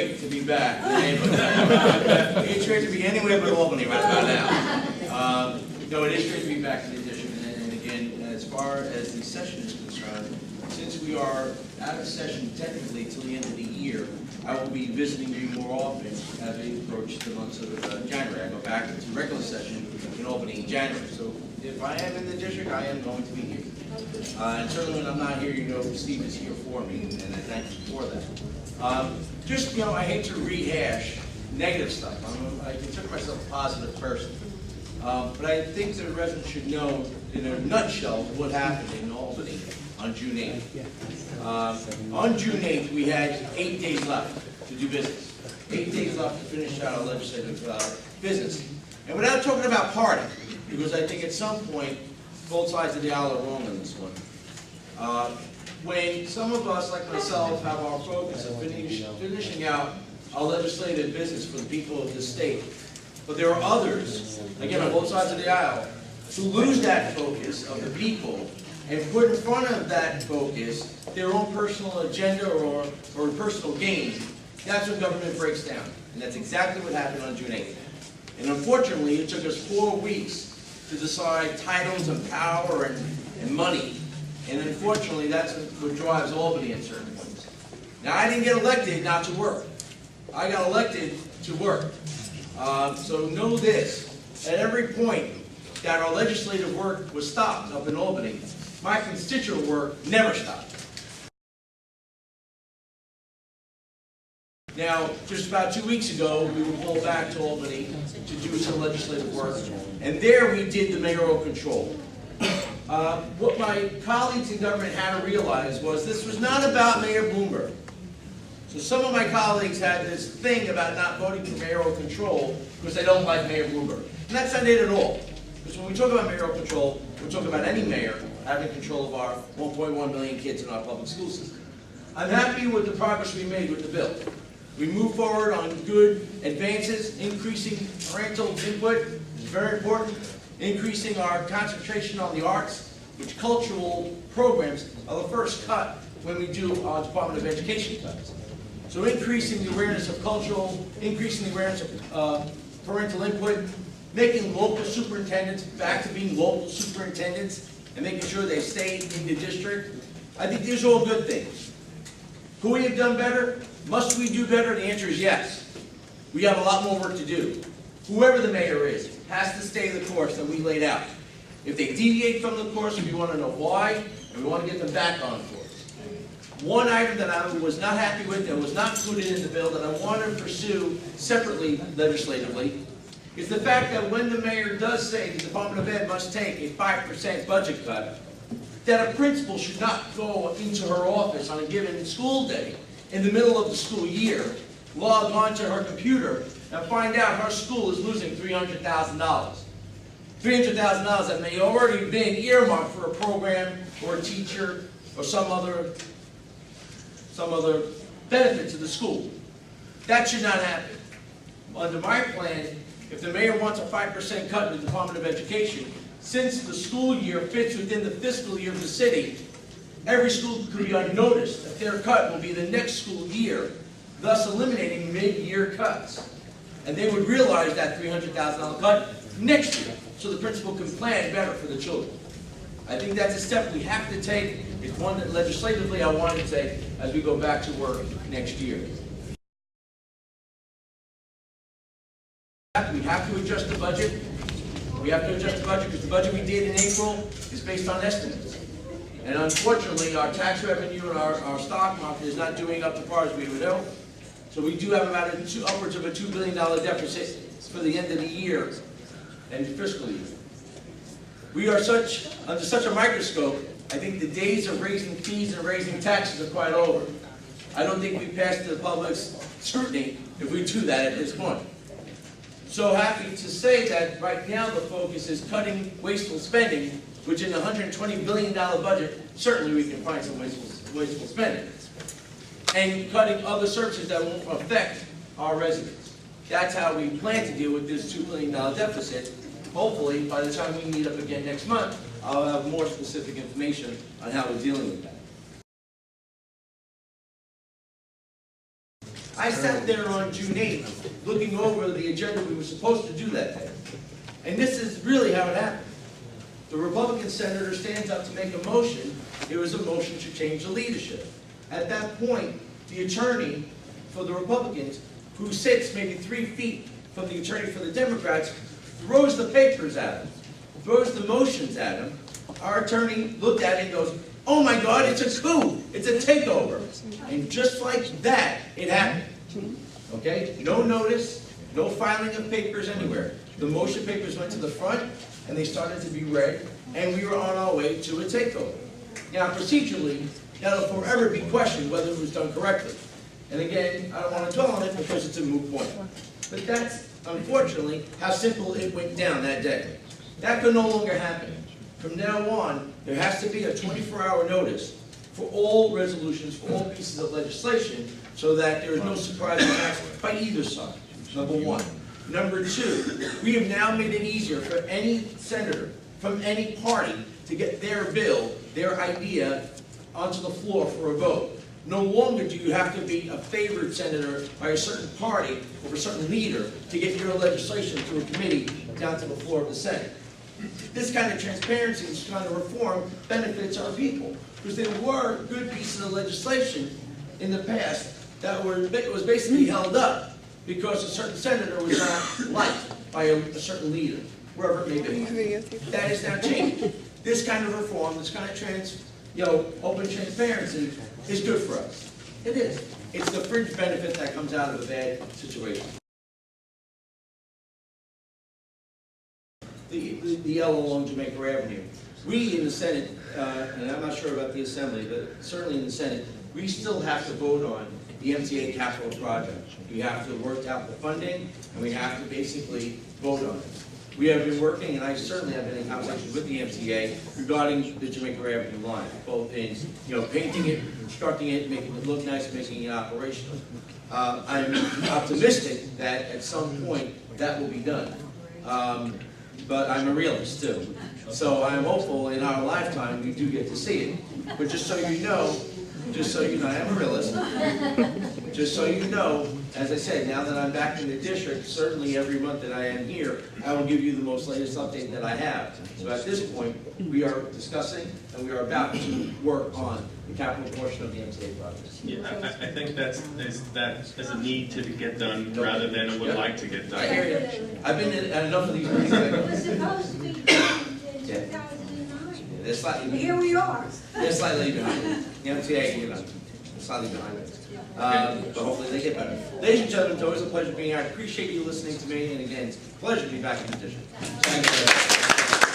great to be back in the neighborhood. It's great to be anywhere but Albany right about now. No, it is great to be back in the district. And again, as far as the session is concerned, since we are out of session technically till the end of the year, I will be visiting you more often as we approach the months of January. I go back to regular session in Albany in January. So if I am in the district, I am going to be here. And certainly when I'm not here, you know Steve is here for me, and I thank you for that. Just, you know, I hate to rehash negative stuff. I consider myself a positive person. But I think the residents should know, in a nutshell, what happened in Albany on June 8th. On June 8th, we had 8 days left to do business. 8 days left to finish out our legislative business. And without talking about party, because I think at some point, both sides of the aisle are wrong on this one. When some of us, like myself, have our focus of finishing out our legislative business for the people of the state, but there are others, again, on both sides of the aisle, who lose that focus of the people and put in front of that focus their own personal agenda or personal gain. That's when government breaks down. And that's exactly what happened on June 8th. And unfortunately, it took us 4 weeks to decide titles and power and money. And unfortunately, that's what drives Albany at certain points. Now, I didn't get elected not to work. I got elected to work. So know this, at every point that our legislative work was stopped up in Albany, my constituent work never stopped. Now, just about 2 weeks ago, we were pulled back to Albany to do some legislative work, and there we did the mayoral control. What my colleagues in government had to realize was this was not about Mayor Bloomberg. So some of my colleagues had this thing about not voting for mayoral control because they don't like Mayor Bloomberg. And that's not it at all. Because when we talk about mayoral control, we're talking about any mayor having control of our 1.1 million kids in our public school system. I'm happy with the progress we made with the bill. We moved forward on good advances, increasing parental input is very important, increasing our concentration on the arts, which cultural programs are the first cut when we do our Department of Education cuts. So increasing the awareness of cultural, increasing the awareness of parental input, making local superintendents back to being local superintendents, and making sure they stay in the district. I think these are all good things. Could we have done better? Must we do better? The answer is yes. We have a lot more work to do. Whoever the mayor is has to stay the course that we laid out. If they deviate from the course, we want to know why, and we want to get them back on course. One item that I was not happy with, that was not included in the bill, that I want to pursue separately legislatively, is the fact that when the mayor does say the Department of Ed must take a 5% budget cut, that a principal should not go into her office on a given school day in the middle of the school year, log on to her computer, and find out her school is losing $300,000. $300,000 that may already been earmarked for a program or a teacher or some other benefit to the school. That should not happen. Under my plan, if the mayor wants a 5% cut in the Department of Education, since the school year fits within the fiscal year of the city, every school could be unnoticed that their cut will be the next school year, thus eliminating mid-year cuts. And they would realize that $300,000 cut next year, so the principal can plan better for the children. I think that's a step we have to take. It's one that legislatively I want to take as we go back to work next year. We have to adjust the budget. We have to adjust the budget because the budget we did in April is based on estimates. And unfortunately, our tax revenue and our stock market is not doing up to par as we would hope. So we do have about upwards of a $2 billion deficit for the end of the year and fiscal year. We are under such a microscope, I think the days of raising fees and raising taxes are quite over. I don't think we pass the public's scrutiny if we do that at this point. So happy to say that right now the focus is cutting wasteful spending, which in a $120 billion budget, certainly we can find some wasteful spending. And cutting other services that won't affect our residents. That's how we plan to deal with this $2 billion deficit. Hopefully, by the time we meet up again next month, I'll have more specific information on how we're dealing with that. I sat there on June 8th, looking over the agenda we were supposed to do that day. And this is really how it happened. The Republican senator stands up to make a motion. It was a motion to change the leadership. At that point, the attorney for the Republicans, who sits maybe 3 feet from the attorney for the Democrats, throws the papers at him, throws the motions at him. Our attorney looked at it and goes, "Oh my God, it's a coup, it's a takeover." And just like that, it happened. Okay, no notice, no filing of papers anywhere. The motion papers went to the front, and they started to be read, and we were on our way to a takeover. Now, procedurally, that'll forever be questioned whether it was done correctly. And again, I don't want to dwell on it because it's a moot point. But that's, unfortunately, how simple it went down that day. That could no longer happen. From now on, there has to be a 24-hour notice for all resolutions, for all pieces of legislation, so that there is no surprise attacks by either side, number one. Number two, we have now made it easier for any senator from any party to get their bill, their idea, onto the floor for a vote. No longer do you have to be a favored senator by a certain party or a certain leader to get your legislation through a committee down to the floor of the Senate. This kind of transparency, this kind of reform benefits our people, because there were good pieces of legislation in the past that was basically held up because a certain senator was not liked by a certain leader, wherever it may be. That is now changed. This kind of reform, this kind of open transparency is good for us. It is. It's the fringe benefit that comes out of a bad situation. The yellow along Jamaica Avenue. We in the Senate, and I'm not sure about the Assembly, but certainly in the Senate, we still have to vote on the MTA capital project. We have to work out the funding, and we have to basically vote on it. We have been working, and I certainly have been in conversation with the MTA regarding the Jamaica Avenue line, both in painting it, constructing it, making it look nice, making it operational. I'm optimistic that at some point that will be done. But I'm a realist too. So I'm hopeful in our lifetime we do get to see it. But just so you know, I am a realist. Just so you know, as I said, now that I'm back in the district, certainly every month that I am here, I will give you the most latest update that I have. So at this point, we are discussing and we are about to work on the capital portion of the MTA project. Yeah, I think that's a need to get done rather than a would like to get done. I hear you. I've been in enough of these meetings. It was supposed to be done in 2009. They're slightly Here we are. They're slightly behind. The MTA, slightly behind it. But hopefully they get better. Ladies and gentlemen, it's always a pleasure being here. I appreciate you listening to me, and again, it's a pleasure to be back in the district. Thank you.